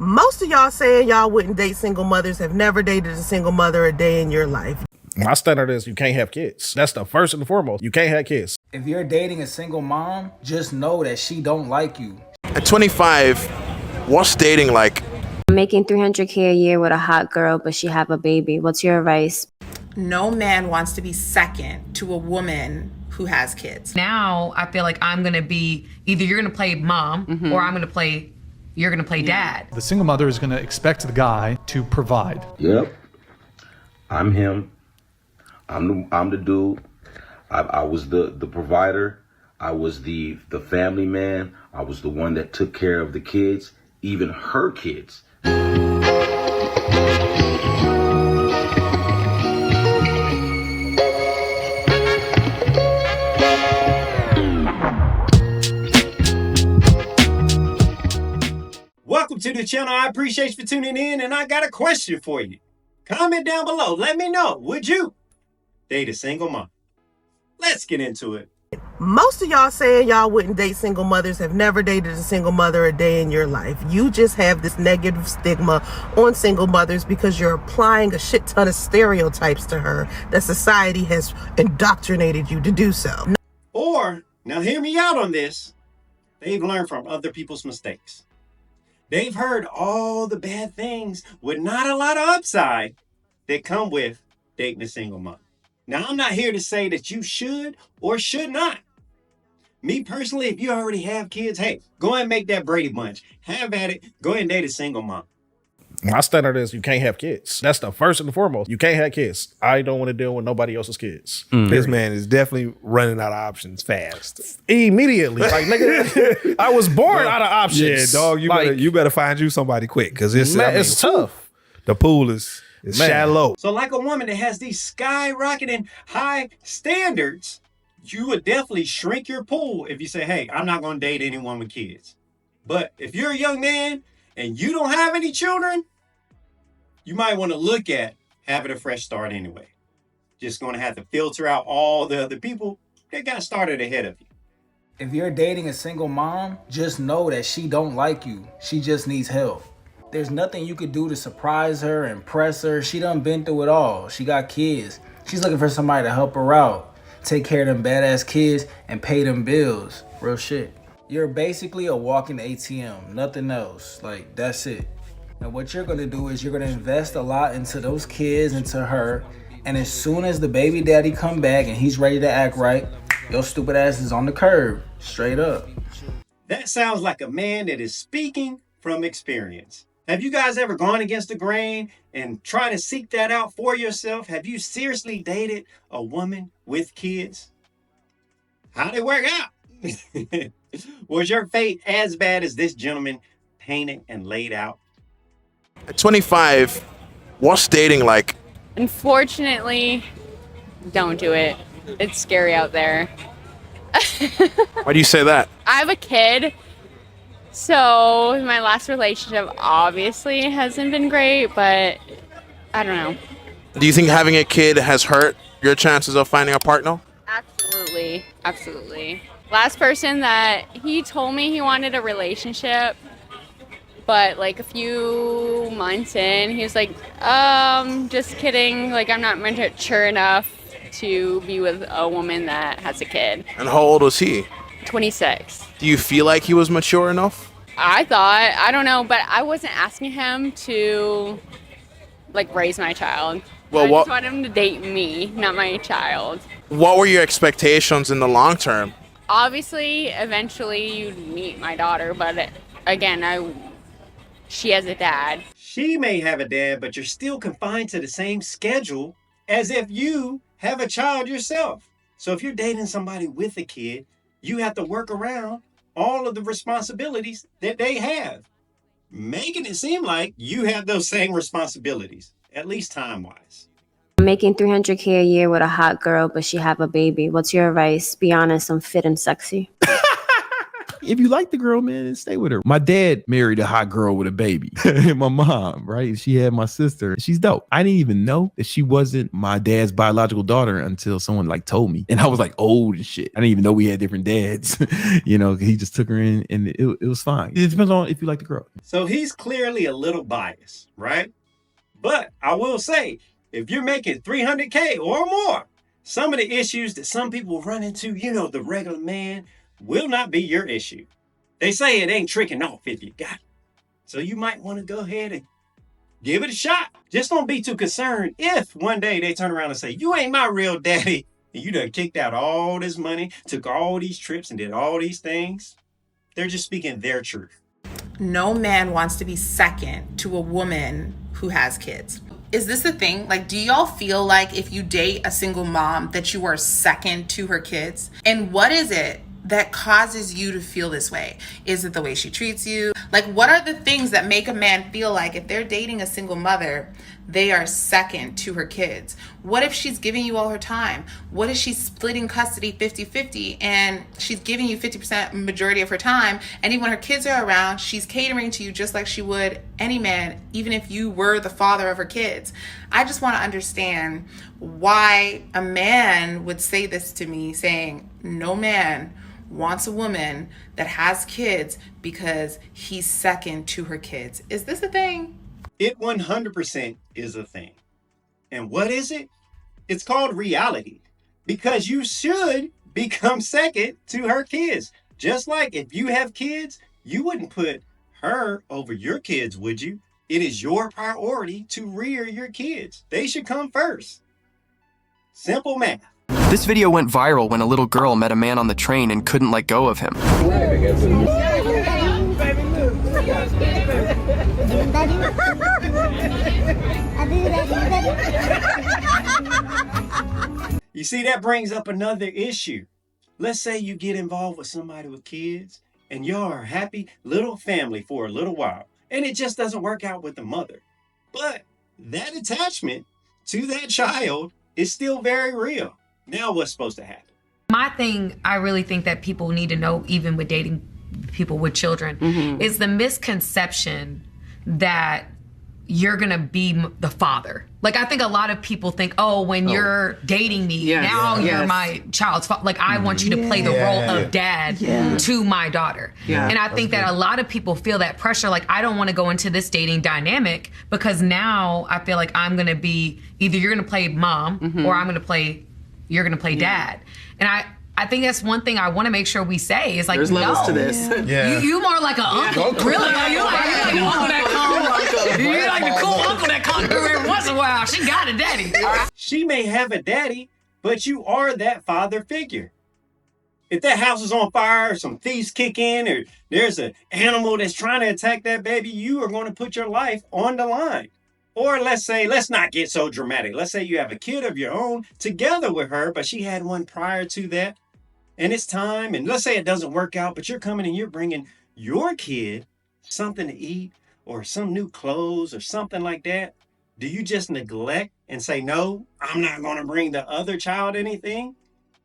Most of y'all saying y'all wouldn't date single mothers have never dated a single mother a day in your life. My standard is you can't have kids. That's the first and foremost. You can't have kids. If you're dating a single mom, just know that she don't like you. At 25, what's dating like? I'm making $300K a year with a hot girl, but she have a baby. What's your advice? No man wants to be second to a woman who has kids. Now I feel like I'm gonna be either you're gonna play mom or you're gonna play dad. The single mother is gonna expect the guy to provide. Yep, I'm him. I'm the dude. I was the provider. I was the family man. I was the one that took care of the kids, even her kids. Welcome to the channel. I appreciate you for tuning in, and I got a question for you. Comment down below. Let me know. Would you date a single mom? Let's get into it. Most of y'all saying y'all wouldn't date single mothers have never dated a single mother a day in your life. You just have this negative stigma on single mothers because you're applying a shit ton of stereotypes to her that society has indoctrinated you to do so. Or, now hear me out on this, they've learned from other people's mistakes. They've heard all the bad things with not a lot of upside that come with dating a single mom. Now, I'm not here to say that you should or should not. Me personally, if you already have kids, hey, go ahead and make that Brady Bunch. Have at it. Go ahead and date a single mom. My standard is you can't have kids. That's the first and foremost. You can't have kids. I don't want to deal with nobody else's kids. This man is definitely running out of options fast. Immediately. Like, nigga, I was born out of options. Yeah, dog, you better find you somebody quick because it's tough. The pool is shallow. So like a woman that has these skyrocketing high standards, you would definitely shrink your pool if you say, hey, I'm not going to date anyone with kids. But if you're a young man and you don't have any children, you might want to look at having a fresh start anyway. Just going to have to filter out all the other people that got started ahead of you. If you're dating a single mom, just know that she don't like you. She just needs help. There's nothing you could do to surprise her, impress her. She done been through it all. She got kids. She's looking for somebody to help her out, take care of them badass kids, and pay them bills. Real shit. You're basically a walking ATM, nothing else. Like, that's it. And what you're gonna do is you're gonna invest a lot into those kids, into her, and as soon as the baby daddy come back and he's ready to act right, your stupid ass is on the curb, straight up. That sounds like a man that is speaking from experience. Have you guys ever gone against the grain and trying to seek that out for yourself? Have you seriously dated a woman with kids? How'd it work out? Was your fate as bad as this gentleman painted and laid out? At 25, what's dating like? Unfortunately, don't do it. It's scary out there. Why do you say that? I have a kid, so my last relationship obviously hasn't been great, but I don't know. Do you think having a kid has hurt your chances of finding a partner? Absolutely, absolutely. Last person that he told me he wanted a relationship, but like a few months in, he was like, just kidding. Like, I'm not mature enough to be with a woman that has a kid. And how old was he? 26. Do you feel like he was mature enough? I thought, I don't know, but I wasn't asking him to like raise my child. Well, I just want him to date me, not my child. What were your expectations in the long term? Obviously, eventually you'd meet my daughter, but again, she has a dad. She may have a dad, but you're still confined to the same schedule as if you have a child yourself. So if you're dating somebody with a kid, you have to work around all of the responsibilities that they have, making it seem like you have those same responsibilities, at least time-wise. I'm making $300K a year with a hot girl, but she have a baby. What's your advice? Be honest, I'm fit and sexy. If you like the girl, man, then stay with her. My dad married a hot girl with a baby. My mom, right? She had my sister. She's dope. I didn't even know that she wasn't my dad's biological daughter until someone like told me. And I was like old and shit. I didn't even know we had different dads. You know, he just took her in and it was fine. It depends on if you like the girl. So he's clearly a little biased, right? But I will say, if you're making $300K or more, some of the issues that some people run into, you know, the regular man, will not be your issue. They say it ain't tricking off if you got it. So you might want to go ahead and give it a shot. Just don't be too concerned if one day they turn around and say, you ain't my real daddy, and you done kicked out all this money, took all these trips and did all these things. They're just speaking their truth. No man wants to be second to a woman who has kids. Is this the thing? Like, do y'all feel like if you date a single mom that you are second to her kids? And what is it that causes you to feel this way? Is it the way she treats you? Like, what are the things that make a man feel like if they're dating a single mother, they are second to her kids? What if she's giving you all her time? What if she's splitting custody 50-50 and she's giving you 50% majority of her time, and even when her kids are around, she's catering to you just like she would any man, even if you were the father of her kids? I just want to understand why a man would say this to me, saying, no man wants a woman that has kids because he's second to her kids. Is this a thing? It 100% is a thing. And what is it? It's called reality. Because you should become second to her kids. Just like if you have kids, you wouldn't put her over your kids, would you? It is your priority to rear your kids. They should come first. Simple math. This video went viral when a little girl met a man on the train and couldn't let go of him. You see, that brings up another issue. Let's say you get involved with somebody with kids and y'all are a happy little family for a little while, and it just doesn't work out with the mother. But that attachment to that child is still very real. Now what's supposed to happen? My thing, I really think that people need to know, even with dating people with children, is the misconception that you're gonna be the father. Like, I think a lot of people think, oh, when you're dating me, you're my child's father. Like, I want you to play the role of dad to my daughter. And I think that a lot of people feel that pressure. Like, I don't want to go into this dating dynamic because now I feel like I'm gonna be, either you're gonna play mom or you're gonna play dad. And I think that's one thing I want to make sure we say is like, there's levels to this. You more like an uncle. Really? You like the uncle that comes. You like the cool uncle that comes through every once in a while. She got a daddy. She may have a daddy, but you are that father figure. If that house is on fire, or some thieves kick in, or there's an animal that's trying to attack that baby, you are going to put your life on the line. Or let's say, let's not get so dramatic. Let's say you have a kid of your own together with her, but she had one prior to that. And it's time, and let's say it doesn't work out, but you're coming and you're bringing your kid something to eat or some new clothes or something like that. Do you just neglect and say, no, I'm not going to bring the other child anything?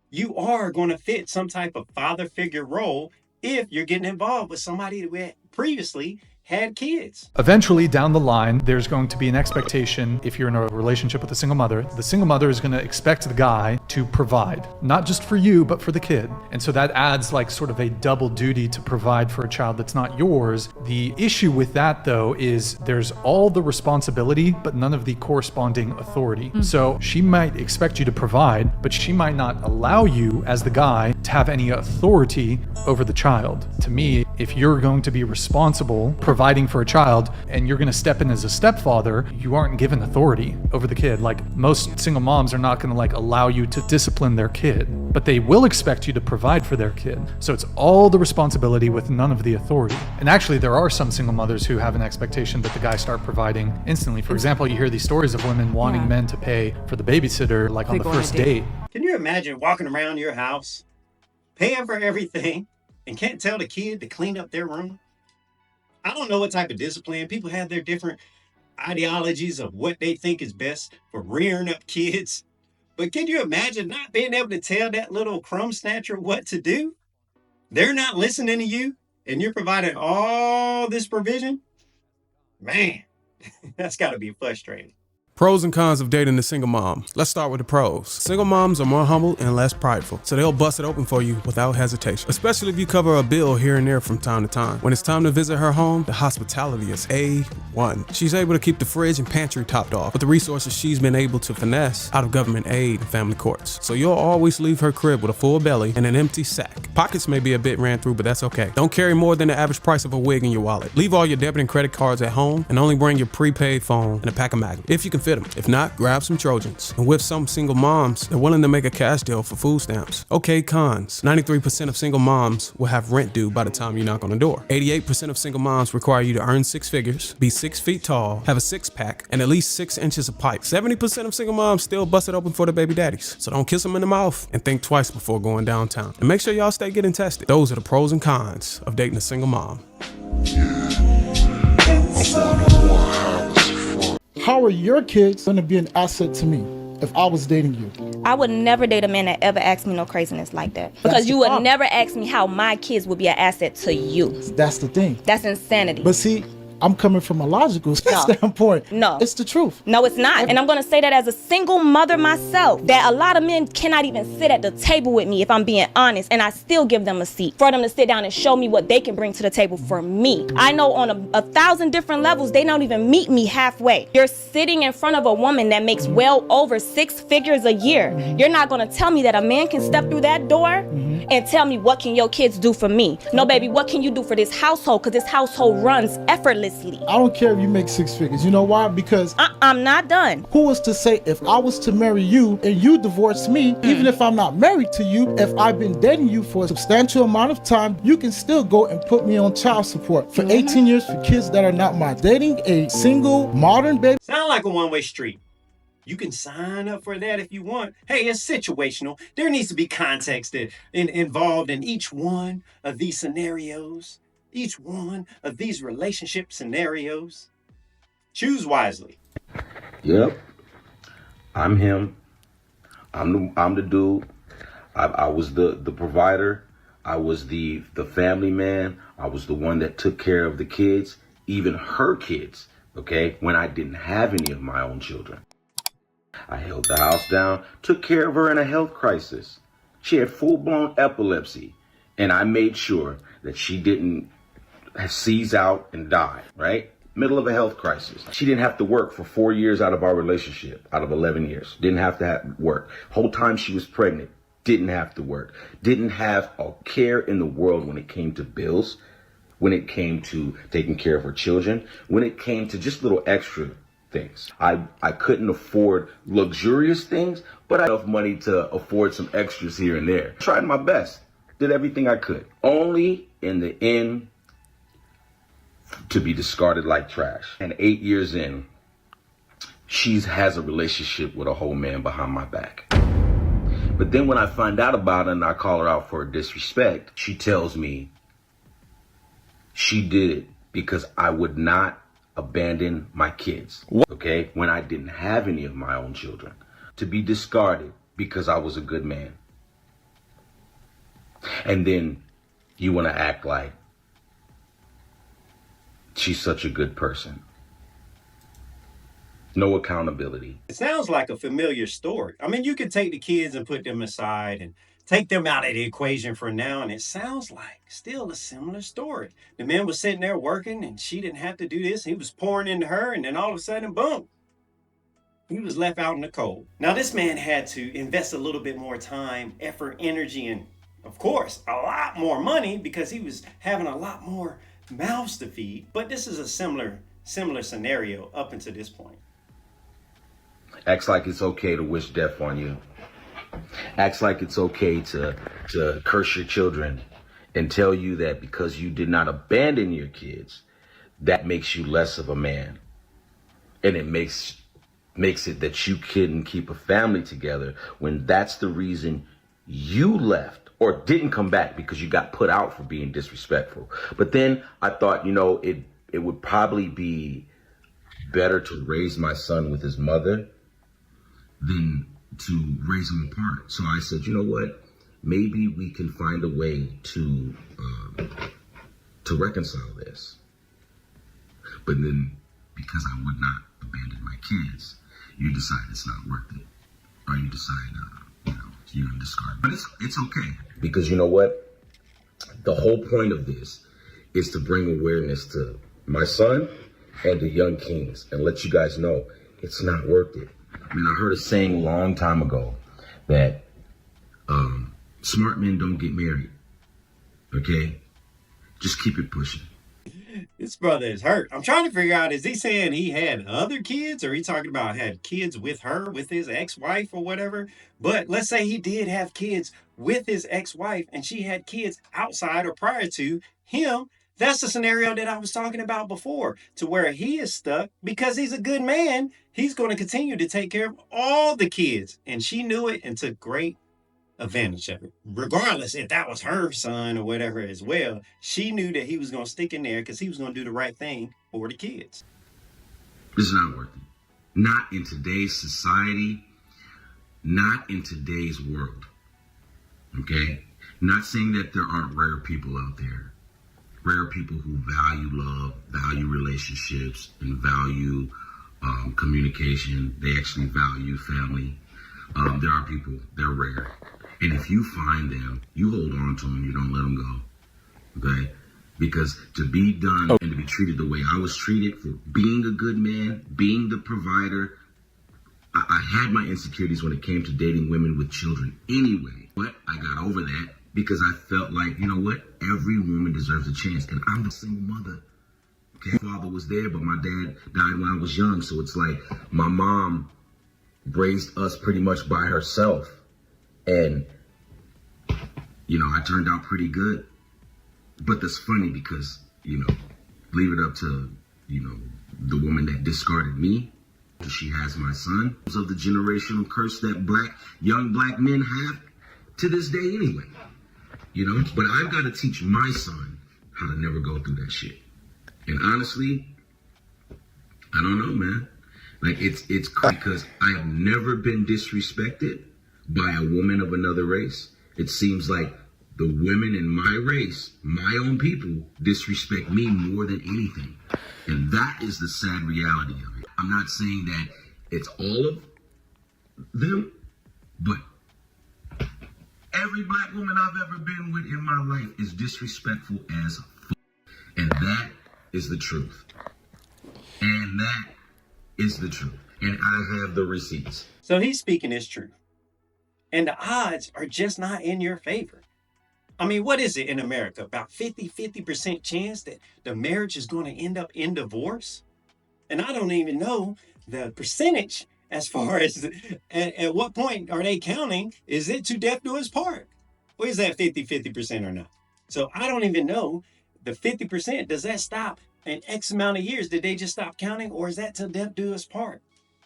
You are going to fit some type of father figure role if you're getting involved with somebody that previously had kids. Eventually, down the line, there's going to be an expectation, if you're in a relationship with a single mother, the single mother is going to expect the guy to provide, not just for you, but for the kid. And so that adds like sort of a double duty to provide for a child that's not yours. The issue with that, though, is there's all the responsibility, but none of the corresponding authority. So she might expect you to provide, but she might not allow you as the guy to have any authority over the child. To me, if you're going to be responsible providing for a child and you're going to step in as a stepfather, you aren't given authority over the kid. Like, most single moms are not going to like allow you to discipline their kid, but they will expect you to provide for their kid. So it's all the responsibility with none of the authority. And actually, there are some single mothers who have an expectation that the guy start providing instantly. For example, you hear these stories of women wanting men to pay for the babysitter, like on the first date. Can you imagine walking around your house, paying for everything, and can't tell the kid to clean up their room? I don't know what type of discipline. People have their different ideologies of what they think is best for rearing up kids. But can you imagine not being able to tell that little crumb snatcher what to do? They're not listening to you, and you're providing all this provision? Man, that's got to be frustrating. Pros and cons of dating a single mom. Let's start with the pros. Single moms are more humble and less prideful, so they'll bust it open for you without hesitation, especially if you cover a bill here and there from time to time. When it's time to visit her home, the hospitality is A1. She's able to keep the fridge and pantry topped off with the resources she's been able to finesse out of government aid and family courts. So you'll always leave her crib with a full belly and an empty sack. Pockets may be a bit ran through, but that's okay. Don't carry more than the average price of a wig in your wallet. Leave all your debit and credit cards at home and only bring your prepaid phone and a pack of magnets, if you can fit them. If not, grab some Trojans. And with some single moms, they're willing to make a cash deal for food stamps. Okay, cons. 93% of single moms will have rent due by the time you knock on the door. 88% of single moms require you to earn 6 figures, be 6 feet tall, have a six-pack, and at least 6 inches of pipe. 70% of single moms still bust it open for the baby daddies. So don't kiss them in the mouth and think twice before going downtown. And make sure y'all stay getting tested. Those are the pros and cons of dating a single mom. How are your kids going to be an asset to me if I was dating you? I would never date a man that ever asked me no craziness like that. Because you would never ask me how my kids would be an asset to you. That's the thing. That's insanity. But see, I'm coming from a logical standpoint. No. It's the truth. No, it's not. And I'm going to say that as a single mother myself, that a lot of men cannot even sit at the table with me, if I'm being honest, and I still give them a seat for them to sit down and show me what they can bring to the table for me. I know on a 1,000 different levels, they don't even meet me halfway. You're sitting in front of a woman that makes well over 6 figures a year. You're not going to tell me that a man can step through that door and tell me, what can your kids do for me? No, baby, what can you do for this household? Because this household runs effortlessly. I don't care if you make 6 figures. You know why? Because I'm not done. Who was to say if I was to marry you and you divorce me, even if I'm not married to you, if I've been dating you for a substantial amount of time, you can still go and put me on child support for 18 years for kids that are not mine. Dating a single modern baby Sound like a one-way street. You can sign up for that if you want. Hey, it's situational. There needs to be context involved in each one of these scenarios, each one of these relationship scenarios. Choose wisely. Yep. I'm him. I'm the dude. I was the provider. I was the family man. I was the one that took care of the kids, even her kids, okay, when I didn't have any of my own children. I held the house down, took care of her in a health crisis. She had full-blown epilepsy, and I made sure that she didn't seize out and die, right? Middle of a health crisis. She didn't have to work for 4 years out of our relationship, out of 11 years. Didn't have to work. Whole time she was pregnant, didn't have to work. Didn't have a care in the world when it came to bills, when it came to taking care of her children, when it came to just little extra things. I couldn't afford luxurious things, but I had enough money to afford some extras here and there. Tried my best, did everything I could. Only in the end to be discarded like trash. And 8 years in, she has a relationship with a whole man behind my back. But then when I find out about it and I call her out for disrespect, she tells me she did it because I would not abandon my kids, okay, when I didn't have any of my own children, to be discarded because I was a good man. And then you want to act like she's such a good person. No accountability. It sounds like a familiar story. I mean, you could take the kids and put them aside and take them out of the equation for now, and it sounds like still a similar story. The man was sitting there working, and she didn't have to do this. He was pouring into her, and then all of a sudden, boom, he was left out in the cold. Now, this man had to invest a little bit more time, effort, energy, and, of course, a lot more money because he was having a lot more mouths to feed. But this is a similar scenario up until this point. Acts like it's okay to wish death on you. Acts like it's okay to curse your children and tell you that because you did not abandon your kids, that makes you less of a man. And it makes it that you couldn't keep a family together when that's the reason you left or didn't come back, because you got put out for being disrespectful. But then I thought, it would probably be better to raise my son with his mother than to raise him apart. So I said, you know what? maybe we can find a way to reconcile this. But then, because I would not abandon my kids, you decide it's not worth it, or you decide, you're gonna discard. But it's okay, because you know what? The whole point of this is to bring awareness to my son and the young kings, and let you guys know it's not worth it. I mean, I heard a saying a long time ago that smart men don't get married. Okay, just keep it pushing. This brother is hurt. I'm trying to figure out, is he saying he had other kids, or he talking about had kids with her, with his ex-wife or whatever? But let's say he did have kids with his ex-wife and she had kids outside or prior to him. That's the scenario that I was talking about before, to where he is stuck because he's a good man. He's going to continue to take care of all the kids. And she knew it and took great advantage of it. Regardless if that was her son or whatever as well, she knew that he was going to stick in there because he was going to do the right thing for the kids. It's not worth it. Not in today's society, not in today's world. Okay? Not saying that there aren't rare people out there. Rare people who value love, value relationships, and value communication. They actually value family. There are people, they're rare. And if you find them, you hold on to them, you don't let them go. Okay? Because to be done and to be treated the way I was treated for being a good man, being the provider, I had my insecurities when it came to dating women with children anyway. But I got over that because I felt like, you know what? Every woman deserves a chance. And I'm the single mother. Okay? My father was there, but my dad died when I was young. So it's like my mom raised us pretty much by herself. And, I turned out pretty good. But that's funny because, leave it up to, the woman that discarded me. She has my son. Of the generational curse that young black men have to this day anyway. But I've got to teach my son how to never go through that shit. And honestly, I don't know, man. Like, it's because I have never been disrespected by a woman of another race. It seems like the women in my race, my own people, disrespect me more than anything. And that is the sad reality of it. I'm not saying that it's all of them, but every black woman I've ever been with in my life is disrespectful as fuck. And that is the truth. And that is the truth. And I have the receipts. So he's speaking his truth. And the odds are just not in your favor. I mean, what is it in America? About 50% chance that the marriage is going to end up in divorce? And I don't even know the percentage as far as at what point are they counting? Is it to death do us part? Or is that 50% or not? So I don't even know the 50%. Does that stop in X amount of years? Did they just stop counting? Or is that till death do us part?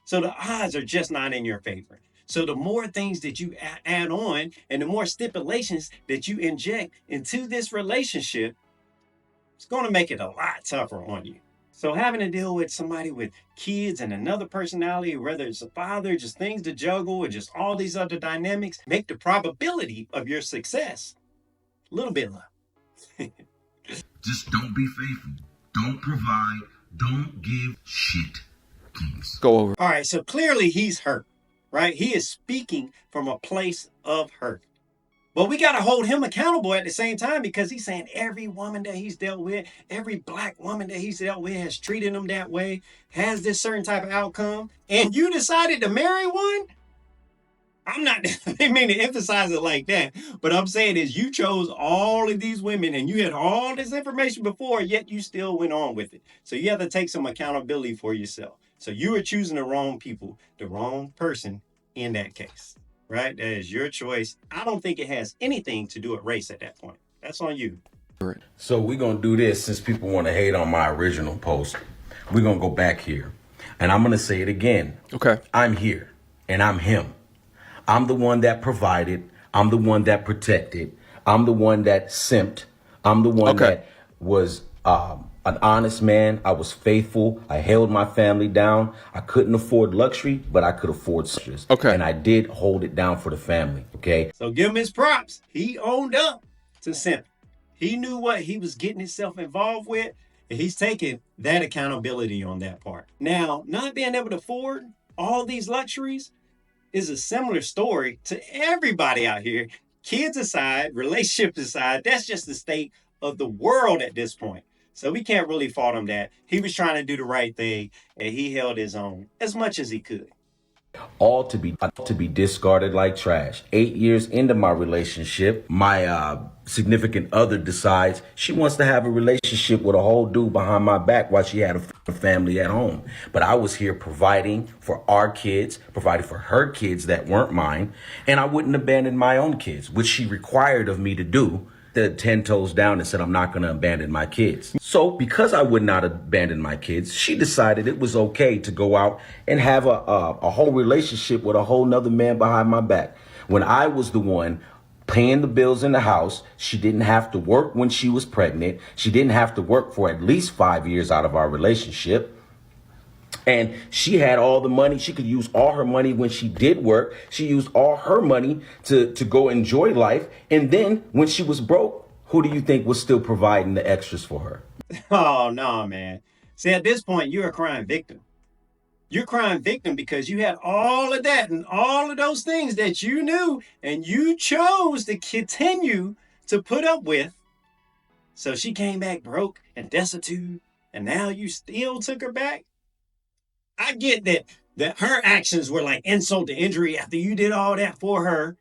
So the odds are just not in your favor. So the more things that you add on and the more stipulations that you inject into this relationship, it's going to make it a lot tougher on you. So having to deal with somebody with kids and another personality, whether it's a father, just things to juggle, or just all these other dynamics, make the probability of your success a little bit low. Just don't be faithful. Don't provide. Don't give shit. Kings. Go over. All right, so clearly he's hurt. Right? He is speaking from a place of hurt. But we got to hold him accountable at the same time, because he's saying every woman that he's dealt with, every black woman that he's dealt with has treated him that way, has this certain type of outcome, and you decided to marry one? I'm not, I didn't mean to emphasize it like that, but I'm saying is you chose all of these women and you had all this information before, yet you still went on with it. So you have to take some accountability for yourself. So you were choosing the wrong people, the wrong person in that case, right? That is your choice. I don't think it has anything to do with race at that point. That's on you. So we're going to do this since people want to hate on my original post. We're going to go back here. And I'm going to say it again. Okay. I'm here and I'm him. I'm the one that provided. I'm the one that protected. I'm the one that simped. I'm the one that was a an honest man. I was faithful. I held my family down. I couldn't afford luxury, but I could afford service. Okay. And I did hold it down for the family. Okay. So give him his props. He owned up to simping. He knew what he was getting himself involved with, and he's taking that accountability on that part. Now, not being able to afford all these luxuries is a similar story to everybody out here. Kids aside, relationships aside, that's just the state of the world at this point. So we can't really fault him that. He was trying to do the right thing, and he held his own as much as he could. All to be discarded like trash. 8 years into my relationship, my significant other decides she wants to have a relationship with a whole dude behind my back while she had a family at home. But I was here providing for our kids, providing for her kids that weren't mine, and I wouldn't abandon my own kids, which she required of me to do. 10 toes down and said, I'm not going to abandon my kids. So because I would not abandon my kids, she decided it was okay to go out and have a whole relationship with a whole nother man behind my back. When I was the one paying the bills in the house, she didn't have to work when she was pregnant. She didn't have to work for at least 5 years out of our relationship. And she had all the money. She could use all her money when she did work. She used all her money to go enjoy life. And then when she was broke, who do you think was still providing the extras for her? Oh, no, man. See, at this point, you're a crime victim. You're a crime victim because you had all of that and all of those things that you knew and you chose to continue to put up with. So she came back broke and destitute, and now you still took her back? I get that her actions were like insult to injury after you did all that for her,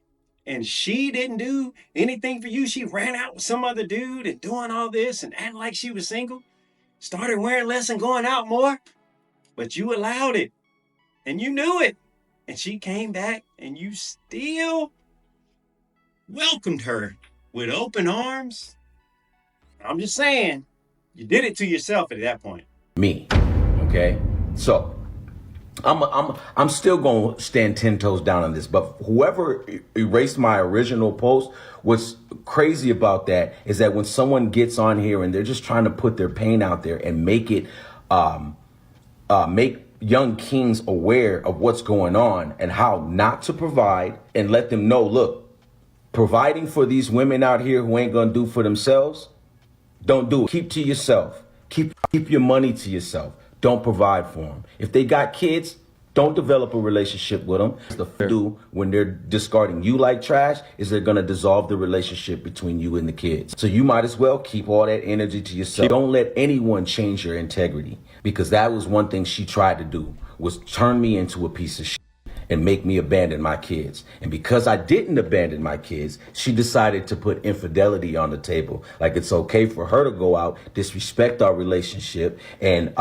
and she didn't do anything for you. She ran out with some other dude and doing all this and acting like she was single, started wearing less and going out more, but you allowed it, and you knew it, and she came back, and you still welcomed her with open arms. I'm just saying, you did it to yourself at that point. Me, okay? So I'm still going to stand 10 toes down on this, but whoever erased my original post, what's crazy about that is that when someone gets on here and they're just trying to put their pain out there and make it, make young kings aware of what's going on and how not to provide, and let them know, look, providing for these women out here who ain't going to do for themselves, don't do it. Keep to yourself. Keep your money to yourself. Don't provide for them. If they got kids, don't develop a relationship with them. The do when they're discarding you like trash is they're going to dissolve the relationship between you and the kids. So you might as well keep all that energy to yourself. Don't let anyone change your integrity, because that was one thing she tried to do, was turn me into a piece of shit and make me abandon my kids. And because I didn't abandon my kids, she decided to put infidelity on the table. Like it's okay for her to go out, disrespect our relationship, and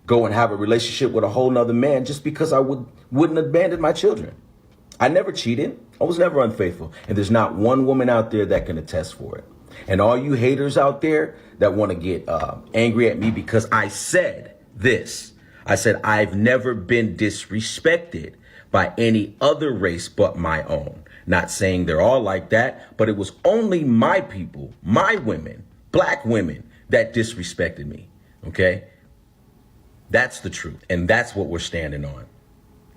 go and have a relationship with a whole nother man just because I wouldn't abandon my children. I never cheated. I was never unfaithful. And there's not one woman out there that can attest for it. And all you haters out there that want to get angry at me because I said this, I said, I've never been disrespected by any other race but my own. Not saying they're all like that, but it was only my people, my women, black women, that disrespected me, okay? That's the truth, and that's what we're standing on.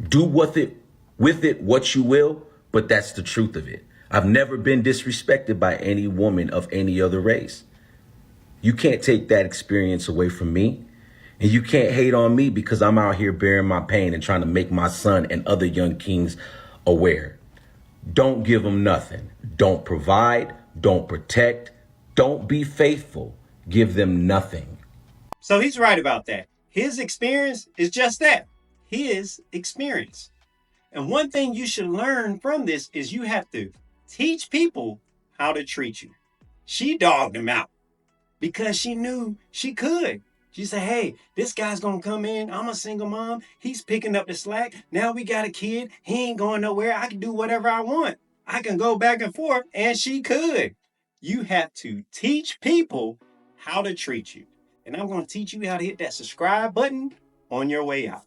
Do with it what you will, but that's the truth of it. I've never been disrespected by any woman of any other race. You can't take that experience away from me. And you can't hate on me because I'm out here bearing my pain and trying to make my son and other young kings aware. Don't give them nothing. Don't provide. Don't protect. Don't be faithful. Give them nothing. So he's right about that. His experience is just that. His experience. And one thing you should learn from this is you have to teach people how to treat you. She dogged him out because she knew she could. She said, hey, this guy's going to come in. I'm a single mom. He's picking up the slack. Now we got a kid. He ain't going nowhere. I can do whatever I want. I can go back and forth. And she could. You have to teach people how to treat you. And I'm going to teach you how to hit that subscribe button on your way out.